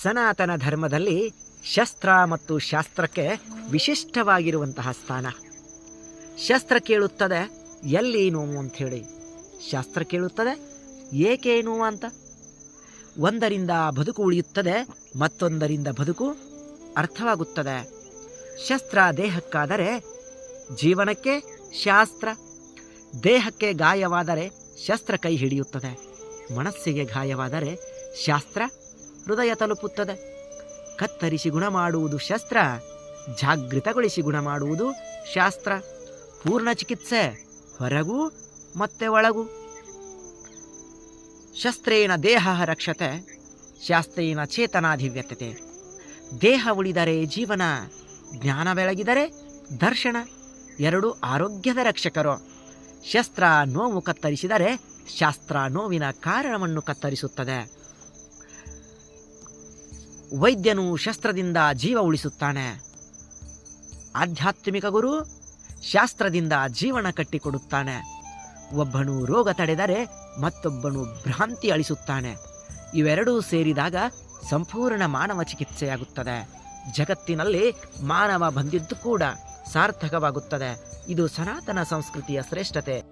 ಸನಾತನ ಧರ್ಮದಲ್ಲಿ ಶಸ್ತ್ರ ಮತ್ತು ಶಾಸ್ತ್ರಕ್ಕೆ ವಿಶಿಷ್ಟವಾಗಿರುವಂತಹ ಸ್ಥಾನ. ಶಸ್ತ್ರ ಕೇಳುತ್ತದೆ ಎಲ್ಲಿ ನೋವು ಅಂಥೇಳಿ, ಶಾಸ್ತ್ರ ಕೇಳುತ್ತದೆ ಏಕೆ ನೋವು ಅಂತ. ಒಂದರಿಂದ ಬದುಕು ಉಳಿಯುತ್ತದೆ, ಮತ್ತೊಂದರಿಂದ ಬದುಕು ಅರ್ಥವಾಗುತ್ತದೆ. ಶಸ್ತ್ರ ದೇಹಕ್ಕಾದರೆ ಜೀವನಕ್ಕೆ ಶಾಸ್ತ್ರ. ದೇಹಕ್ಕೆ ಗಾಯವಾದರೆ ಶಸ್ತ್ರ ಕೈ ಹಿಡಿಯುತ್ತದೆ, ಮನಸ್ಸಿಗೆ ಗಾಯವಾದರೆ ಶಾಸ್ತ್ರ ಹೃದಯ ತಲುಪುತ್ತದೆ. ಕತ್ತರಿಸಿ ಗುಣ ಮಾಡುವುದು ಶಸ್ತ್ರ, ಜಾಗೃತಗೊಳಿಸಿ ಗುಣ ಮಾಡುವುದು ಶಾಸ್ತ್ರ. ಪೂರ್ಣ ಚಿಕಿತ್ಸೆ ಹೊರಗೂ ಮತ್ತೆ ಒಳಗೂ. ಶಸ್ತ್ರೇಣ ದೇಹ ರಕ್ಷತೆ, ಶಾಸ್ತ್ರೇಣ ಚೇತನಾಧಿವ್ಯತೆ. ದೇಹ ಉಳಿದರೆ ಜೀವನ, ಜ್ಞಾನ ಬೆಳಗಿದರೆ ದರ್ಶನ. ಎರಡು ಆರೋಗ್ಯದ ರಕ್ಷಕರು. ಶಸ್ತ್ರ ನೋವು ಕತ್ತರಿಸಿದರೆ ಶಾಸ್ತ್ರ ನೋವಿನ ಕಾರಣವನ್ನು ಕತ್ತರಿಸುತ್ತದೆ. ವೈದ್ಯನು ಶಸ್ತ್ರದಿಂದ ಜೀವ ಉಳಿಸುತ್ತಾನೆ, ಆಧ್ಯಾತ್ಮಿಕ ಗುರು ಶಾಸ್ತ್ರದಿಂದ ಜೀವನ ಕಟ್ಟಿಕೊಡುತ್ತಾನೆ. ಒಬ್ಬನು ರೋಗ ತಡೆದರೆ ಮತ್ತೊಬ್ಬನು ಭ್ರಾಂತಿ ಅಳಿಸುತ್ತಾನೆ. ಇವೆರಡೂ ಸೇರಿದಾಗ ಸಂಪೂರ್ಣ ಮಾನವ ಚಿಕಿತ್ಸೆಯಾಗುತ್ತದೆ. ಜಗತ್ತಿನಲ್ಲಿ ಮಾನವ ಬಂದಿದ್ದು ಕೂಡ ಸಾರ್ಥಕವಾಗುತ್ತದೆ. ಇದು ಸನಾತನ ಸಂಸ್ಕೃತಿಯ ಶ್ರೇಷ್ಠತೆ.